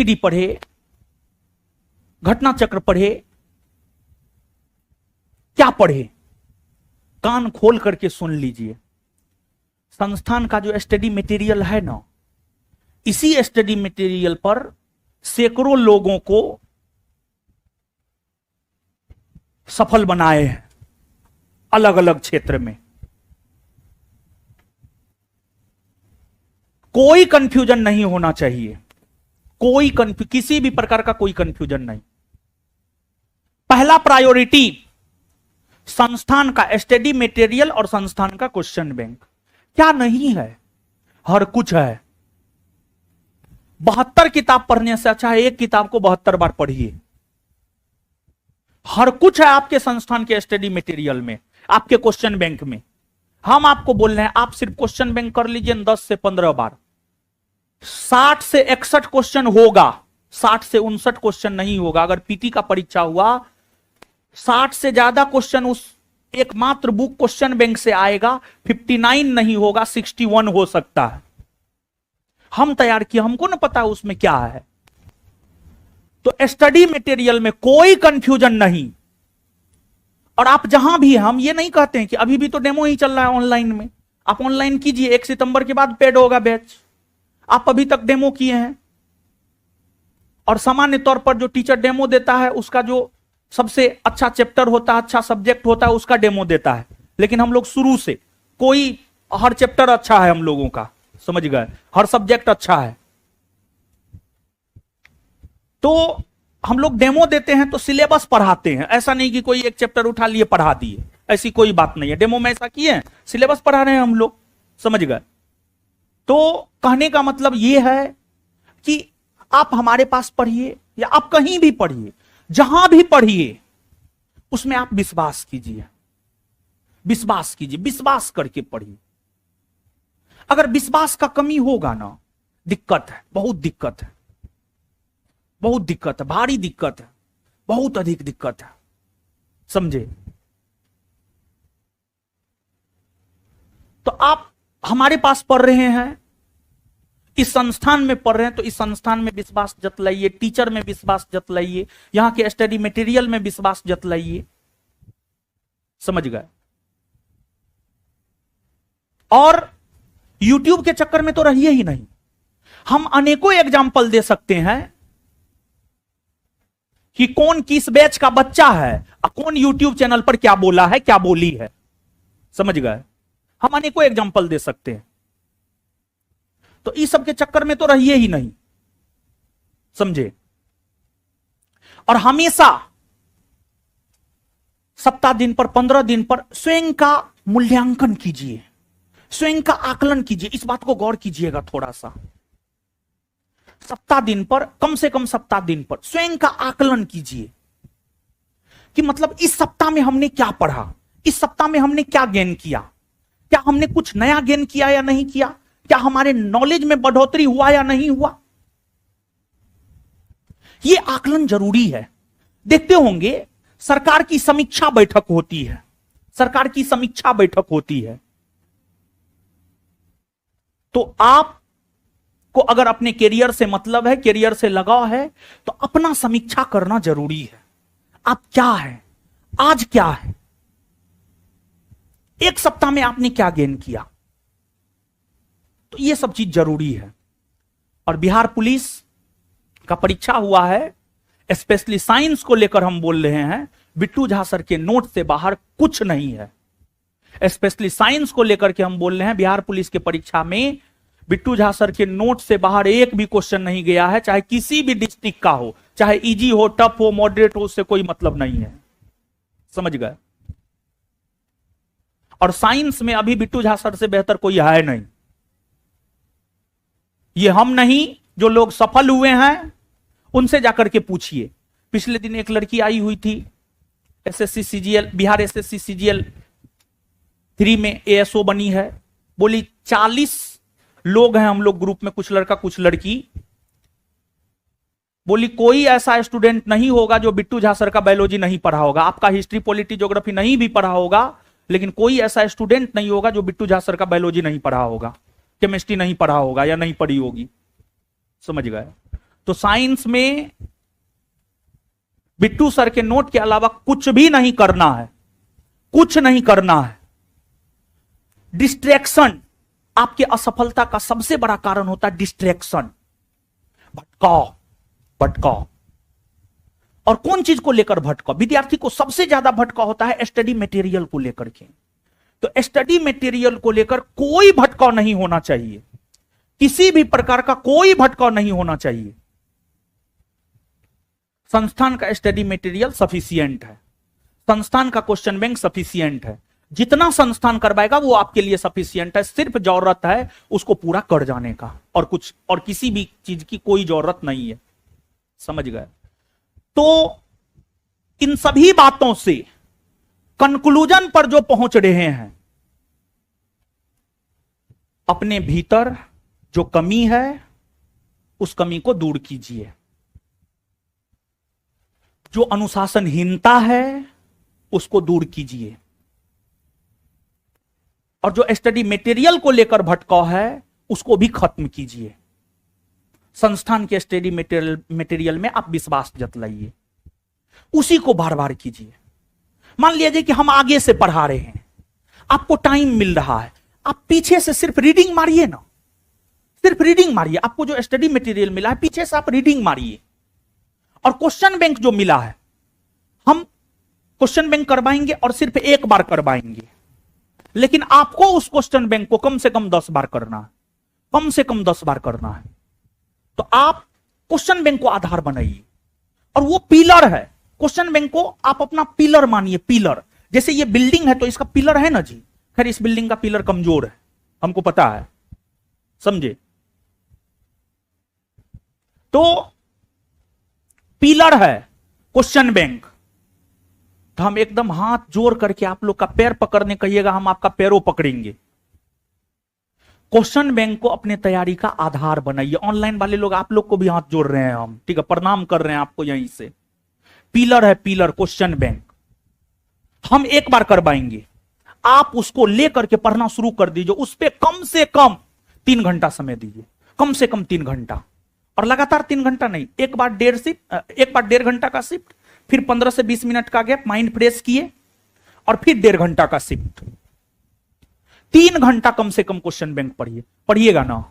गतिविधि पढ़े, घटना चक्र पढ़े, क्या पढ़े, कान खोल करके सुन लीजिए। संस्थान का जो स्टडी मटेरियल है ना, इसी स्टडी मटेरियल पर सैकड़ों लोगों को सफल बनाए हैं अलग अलग क्षेत्र में। कोई कंफ्यूजन नहीं होना चाहिए, किसी भी प्रकार का कोई कंफ्यूजन नहीं। पहला प्रायोरिटी संस्थान का स्टडी मटेरियल और संस्थान का क्वेश्चन बैंक। क्या नहीं है? हर कुछ है। 72 किताब पढ़ने से अच्छा है एक किताब को 72 बार पढ़िए। हर कुछ है आपके संस्थान के स्टडी मटेरियल में, आपके क्वेश्चन बैंक में। हम आपको बोल रहे हैं आप सिर्फ क्वेश्चन बैंक कर लीजिए 10 से 15 बार। 60 से 61 क्वेश्चन होगा, 60 से 59 क्वेश्चन नहीं होगा। अगर पीटी का परीक्षा हुआ 60 से ज्यादा क्वेश्चन उस एकमात्र बुक क्वेश्चन बैंक से आएगा। 59 नहीं होगा, 61 हो सकता है। हम तैयार किए, हमको ना पता उसमें क्या है। तो स्टडी मटेरियल में कोई कंफ्यूजन नहीं। और आप जहां भी, हम ये नहीं कहते हैं कि अभी भी तो डेमो ही चल रहा है ऑनलाइन में, आप ऑनलाइन कीजिए। 1 सितंबर के बाद पेड होगा बैच। आप अभी तक डेमो किए हैं, और सामान्य तौर पर जो टीचर डेमो देता है उसका जो सबसे अच्छा चैप्टर होता है, अच्छा सब्जेक्ट होता है, उसका डेमो देता है। लेकिन हम लोग शुरू से हर चैप्टर अच्छा है हम लोगों का, समझ गए, हर सब्जेक्ट अच्छा है। तो हम लोग डेमो देते हैं तो सिलेबस पढ़ाते हैं। ऐसा नहीं कि कोई एक चैप्टर उठा लिए पढ़ा दिए, ऐसी कोई बात नहीं है। डेमो में ऐसा किए हैं, सिलेबस पढ़ा रहे हैं हम लोग, समझ गए। तो कहने का मतलब यह है कि आप हमारे पास पढ़िए या आप कहीं भी पढ़िए, जहां भी पढ़िए, उसमें आप विश्वास कीजिए, विश्वास कीजिए, विश्वास करके पढ़िए। अगर विश्वास का कमी होगा ना, दिक्कत है, बहुत दिक्कत है, बहुत दिक्कत है, भारी दिक्कत है, बहुत अधिक दिक्कत है, समझे। तो आप हमारे पास पढ़ रहे हैं, इस संस्थान में पढ़ रहे हैं, तो इस संस्थान में विश्वास जतलाइए, टीचर में विश्वास जतलाइए, यहां के स्टडी मटेरियल में विश्वास जतलाइए, समझ गए। और YouTube के चक्कर में तो रहिए ही नहीं। हम अनेकों एग्जाम्पल दे सकते हैं कि कौन किस बैच का बच्चा है और कौन YouTube चैनल पर क्या बोला है, क्या बोली है, समझ गए। हम अनेकों एग्जाम्पल दे सकते हैं। तो इस सब के चक्कर में तो रहिए ही नहीं, समझे। और हमेशा सप्ताह दिन पर, 15 दिन पर स्वयं का मूल्यांकन कीजिए, स्वयं का आकलन कीजिए। इस बात को गौर कीजिएगा थोड़ा सा। सप्ताह दिन पर, कम से कम सप्ताह दिन पर स्वयं का आकलन कीजिए कि मतलब इस सप्ताह में हमने क्या पढ़ा, इस सप्ताह में हमने क्या गेन किया, क्या हमने कुछ नया गेन किया या नहीं किया, क्या हमारे नॉलेज में बढ़ोतरी हुआ या नहीं हुआ। यह आकलन जरूरी है। देखते होंगे सरकार की समीक्षा बैठक होती है, सरकार की समीक्षा बैठक होती है। तो आपको अगर अपने कैरियर से मतलब है, कैरियर से लगाव है, तो अपना समीक्षा करना जरूरी है। आप क्या है, आज क्या है, एक सप्ताह में आपने क्या गेन किया। तो यह सब चीज जरूरी है। और बिहार पुलिस का परीक्षा हुआ है, स्पेशली साइंस को लेकर हम बोल रहे हैं, बिट्टू झा सर के नोट से बाहर कुछ नहीं है। स्पेशली साइंस को लेकर के हम बोल रहे हैं, बिहार पुलिस के परीक्षा में बिट्टू झा सर के नोट से बाहर एक भी क्वेश्चन नहीं गया है, चाहे किसी भी डिस्ट्रिक्ट का हो, चाहे इजी हो, टफ हो, मॉडरेट हो, उससे कोई मतलब नहीं है, समझ गए। और साइंस में अभी बिट्टू झा सर से बेहतर कोई है नहीं। ये हम नहीं, जो लोग सफल हुए हैं उनसे जाकर के पूछिए। पिछले दिन एक लड़की आई हुई थी, SSC CGL, Bihar SSC CGL 3 में एएसओ बनी है। बोली 40 लोग हैं हम लोग ग्रुप में, कुछ लड़का कुछ लड़की। बोली कोई ऐसा स्टूडेंट नहीं होगा जो बिट्टू झा सर का बायोलॉजी नहीं पढ़ा होगा। आपका हिस्ट्री, पॉलिटी, ज्योग्राफी नहीं भी पढ़ा होगा, लेकिन कोई ऐसा स्टूडेंट नहीं होगा जो बिट्टू झा सर का बायोलॉजी नहीं पढ़ा होगा, केमिस्ट्री नहीं पढ़ा होगा या नहीं पढ़ी होगी, समझ गए। तो साइंस में बिट्टू सर के नोट के अलावा कुछ भी नहीं करना है, कुछ नहीं करना है। डिस्ट्रैक्शन आपके असफलता का सबसे बड़ा कारण होता है, डिस्ट्रैक्शन। भटकाओ भटकाओ। और कौन चीज को लेकर भटकाओ? विद्यार्थी को सबसे ज्यादा भटकाव होता है स्टडी मटेरियल को लेकर के। तो स्टडी मटेरियल को लेकर कोई भटकाव नहीं होना चाहिए, किसी भी प्रकार का कोई भटकाव नहीं होना चाहिए। संस्थान का स्टडी मटेरियल सफिशिएंट है, संस्थान का क्वेश्चन बैंक सफिशिएंट है, जितना संस्थान करवाएगा वो आपके लिए सफिशिएंट है। सिर्फ जरूरत है उसको पूरा कर जाने का, और कुछ और किसी भी चीज की कोई जरूरत नहीं है। समझ गए? तो इन सभी बातों से कंक्लूजन पर जो पहुंच रहे हैं, अपने भीतर जो कमी है उस कमी को दूर कीजिए। जो अनुशासनहीनता है उसको दूर कीजिए, और जो स्टडी मटेरियल को लेकर भटकाव है उसको भी खत्म कीजिए। संस्थान के स्टडी मटेरियल में आप विश्वास जतलाइए, उसी को बार बार कीजिए। मान लीजिए कि हम आगे से पढ़ा रहे हैं, आपको टाइम मिल रहा है, आप पीछे से सिर्फ रीडिंग मारिए ना, सिर्फ रीडिंग मारिए। आपको जो स्टडी मटेरियल मिला है पीछे से आप रीडिंग मारिए, और क्वेश्चन बैंक जो मिला है हम क्वेश्चन बैंक करवाएंगे और सिर्फ एक बार करवाएंगे, लेकिन आपको उस क्वेश्चन बैंक को कम से कम 10 बार करना है, कम से कम 10 बार करना है। तो आप क्वेश्चन बैंक को आधार बनाइए, और वो पिलर है। क्वेश्चन बैंक को आप अपना पिलर मानिए, पिलर। जैसे ये बिल्डिंग है तो इसका पिलर है ना जी, खैर इस बिल्डिंग का पिलर कमजोर है, हमको पता है, समझे? तो पिलर है क्वेश्चन बैंक। तो हम एकदम हाथ जोड़ करके आप लोग का पैर पकड़ने कहिएगा, हम आपका पैरों पकड़ेंगे। क्वेश्चन बैंक को अपने तैयारी का आधार बनाइए। ऑनलाइन वाले लोग, आप लोग को भी हाथ जोड़ रहे हैं हम, ठीक है, प्रणाम कर रहे हैं आपको यहीं से। पिलर है, पिलर क्वेश्चन बैंक। हम एक बार करवाएंगे, आप उसको लेकर के पढ़ना शुरू कर दीजिए। उस पर कम से कम 3 घंटा समय दीजिए, कम से कम 3 घंटा, और लगातार 3 घंटा नहीं, एक बार 1.5 घंटा का शिफ्ट, फिर 15 से 20 मिनट का गैप, माइंड फ्रेश किए, और फिर 1.5 घंटा का शिफ्ट। 3 घंटा कम से कम क्वेश्चन बैंक पढ़िए, पढ़िएगा ना?